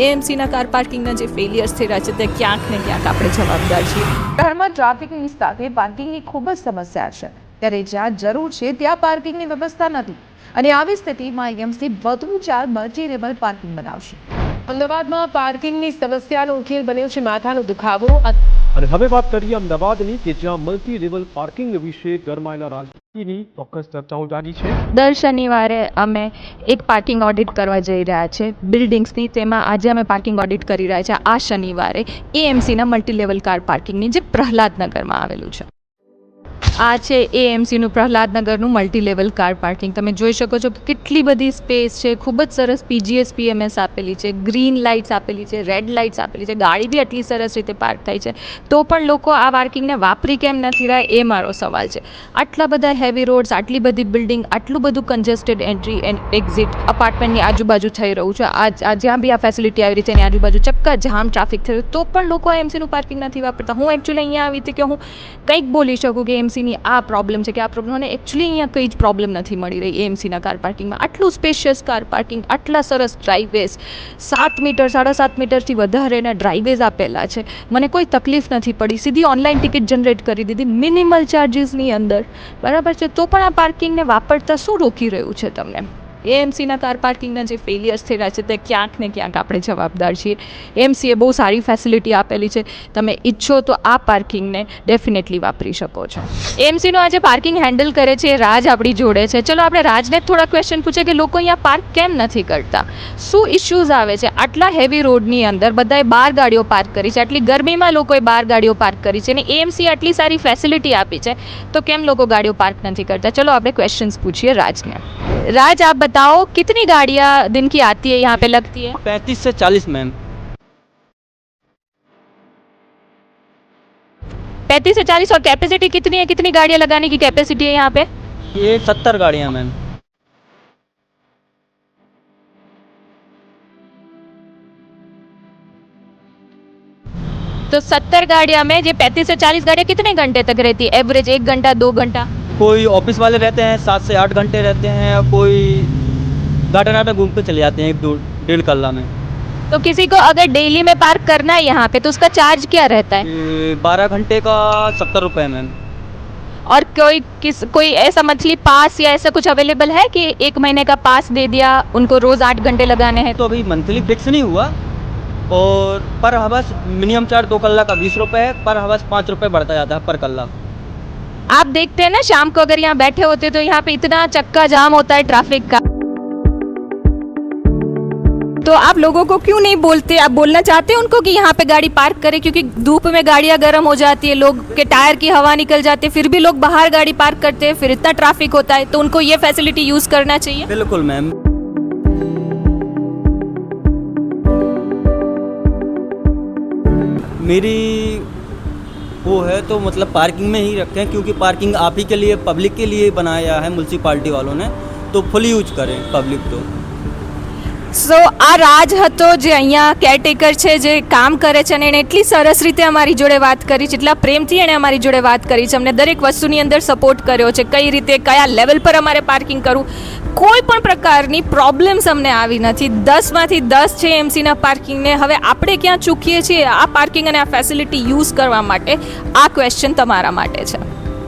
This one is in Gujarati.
એએમસીના કાર પાર્કિંગના જે ફેલિયર્સ થઈ રહ્યા છે તે ક્યાંક ને ક્યાંક આપણે જવાબદાર છીએ. શહેરમાં ટ્રાફિકની સાથે પાર્કિંગની ખૂબ જ સમસ્યા છે, ત્યારે જ્યાં જરૂર છે ત્યાં પાર્કિંગની વ્યવસ્થા નથી અને આવી સ્થિતિમાં એએમસી વધુ 4 મલ્ટી લેવલ પાર્કિંગ બનાવશે. અમદાવાદમાં પાર્કિંગની સમસ્યાનો ઉકેલ બન્યો છે માથાનો દુખાવો. અને હવે વાત કરીએ અમદાવાદની કે જ્યાં મલ્ટી લેવલ પાર્કિંગ વિશે ગરમાયેલા રાજનીતિની ચોક્કસ ચર્ચાઓ જારી છે. દર શનિવારે અમે એક પાર્કિંગ ઓડિટ કરવા જઈ રહ્યા છે બિલ્ડિંગ્સની. તેમાં આજે અમે પાર્કિંગ ઓડિટ કરી રહ્યા છે આ શનિવારે એએમસીના મલ્ટી લેવલ કાર પાર્કિંગની, જે પ્રહલાદનગરમાં આવેલું છે. આ છે એએમસીનું પ્રહલાદનગરનું મલ્ટી લેવલ કાર પાર્કિંગ. તમે જોઈ શકો છો કે કેટલી બધી સ્પેસ છે, ખૂબ જ સરસ પીજીએસ પીએમએસ આપેલી છે, ગ્રીન લાઇટ્સ આપેલી છે, રેડ લાઇટ્સ આપેલી છે, ગાડી બી આટલી સરસ રીતે પાર્ક થાય છે, તો પણ લોકો આ પાર્કિંગને વાપરી કેમ નથી રહ્યા એ મારો સવાલ છે. આટલા બધા હેવી રોડ્સ, આટલી બધી બિલ્ડિંગ, આટલું બધું કન્જેસ્ટેડ એન્ટ્રી એન્ડ એક્ઝિટ અપાર્ટમેન્ટની આજુબાજુ થઈ રહ્યું છે. આ જ્યાં બી આ ફેસિલિટી આવી રહી છે એની આજુબાજુ ચક્કા જામ ટ્રાફિક થઈ રહ્યું, તો પણ લોકો એમસીનું પાર્કિંગ નથી વાપરતા. હું એકચ્યુઅલી અહીંયા આવી હતી કે હું કંઈક બોલી શકું કે એમસીની આ પ્રોબ્લેમ છે કે આ પ્રોબ્લેમ, અને એકચ્યુઅલી અહીંયા કંઈ જ પ્રોબ્લેમ નથી મળી રહી એએમસીના કાર પાર્કિંગમાં. આટલું સ્પેશિયસ કાર પાર્કિંગ, આટલા સરસ ડ્રાઈવેઝ, 7 મીટર 7.5 મીટરથી વધારેના ડ્રાઈવેઝ આપેલા છે. મને કોઈ તકલીફ નથી પડી, સીધી ઓનલાઈન ટિકિટ જનરેટ કરી દીધી મિનિમલ ચાર્જીસની અંદર, બરાબર છે. તો પણ આ પાર્કિંગને વાપરતા શું રોકી રહ્યું છે તમને? એએમસીના કાર પાર્કિંગના જે ફેલિયર્સ થઈ રહ્યા છે તે ક્યાંક ને ક્યાંક આપણે જવાબદાર છીએ. એએમસીએ બહુ સારી ફેસિલિટી આપેલી છે, તમે ઈચ્છો તો આ પાર્કિંગને ડેફિનેટલી વાપરી શકો છો. એએમસીનું આજે પાર્કિંગ હેન્ડલ કરે છે રાજ આપણી જોડે છે. ચલો આપણે રાજને થોડા ક્વેશ્ચન પૂછે કે લોકો અહીંયા પાર્ક કેમ નથી કરતા, શું ઇશ્યુઝ આવે છે? આટલા હેવી રોડની અંદર બધાએ 12 ગાડીઓ પાર્ક કરી છે, આટલી ગરમીમાં લોકોએ 12 ગાડીઓ પાર્ક કરી છે, અને એએમસી આટલી સારી ફેસિલિટી આપી છે, તો કેમ લોકો ગાડીઓ પાર્ક નથી કરતા? ચલો આપણે ક્वेश्चंस पूछिए राज ने. राज आप बताओ कितनी गाड़ियाँ दिन की आती है यहाँ पे लगती है? 35 से 40 मैम. 35 से 40. और कैपेसिटी कितनी है, कितनी गाड़ियाँ लगाने की कैपेसिटी है यहाँ पे? ये 70 गाड़ियाँ मैम. तो 70 गाड़ियाँ में ये 35 से 40 गाड़ियाँ कितने घंटे तक रहती है एवरेज? 1 घंटा 2 घंटा? कोई ऑफिस वाले रहते हैं 7 से 8 घंटे रहते हैं, कोई गार्डन में घूमते चले जाते हैं 1-1.5 कल्ला में. तो किसी को अगर डेली में पार्क करना है यहाँ पे तो उसका चार्ज क्या रहता है? 12 घंटे का 70 रुपये मैम. और कोई ऐसा मंथली पास या ऐसा कुछ अवेलेबल है कि 1 महीने का पास दे दिया, उनको रोज़ 8 घंटे लगाने हैं? तो अभी मंथली फिक्स नहीं हुआ, और पर हवस मिनिमम चार्ज 2 कल्ला का 20 रुपये है, पर हवस 5 रुपये बढ़ता जाता है पर कल्ला. आप देखते हैं ना शाम को अगर यहाँ बैठे होते तो यहाँ पे इतना चक्का जाम होता है ट्रैफिक का, तो आप लोगों को क्यों नहीं बोलते? आप बोलना चाहते हैं उनको कि यहाँ पे गाड़ी पार्क करें, क्योंकि धूप में गाड़ियाँ गर्म हो जाती है, लोग के टायर की हवा निकल जाती है, फिर भी लोग बाहर गाड़ी पार्क करते हैं, फिर इतना ट्रैफिक होता है, तो उनको ये फैसिलिटी यूज़ करना चाहिए. बिल्कुल मैम. मेरी वो है तो मतलब पार्किंग में ही रखें, क्योंकि पार्किंग आप ही के लिए, पब्लिक के लिए बनाया है म्युनिसिपालिटी वालों ने, तो फुल यूज करें पब्लिक तो. સો આ રાજ હતો જે અહીંયા કેરટેકર છે, જે કામ કરે છે, અને એણે એટલી સરસ રીતે અમારી જોડે વાત કરી છે, એટલા પ્રેમથી એણે અમારી જોડે વાત કરી છે, અમને દરેક વસ્તુની અંદર સપોર્ટ કર્યો છે, કઈ રીતે કયા લેવલ પર અમારે પાર્કિંગ કરવું, કોઈ પણ પ્રકારની પ્રોબ્લેમ્સ અમને આવી નથી. 10માંથી 10 છે એમસીના પાર્કિંગને. હવે આપણે ક્યાં ચૂકીએ છીએ આ પાર્કિંગ અને આ ફેસિલિટી યુઝ કરવા માટે? આ ક્વેશ્ચન તમારા માટે છે.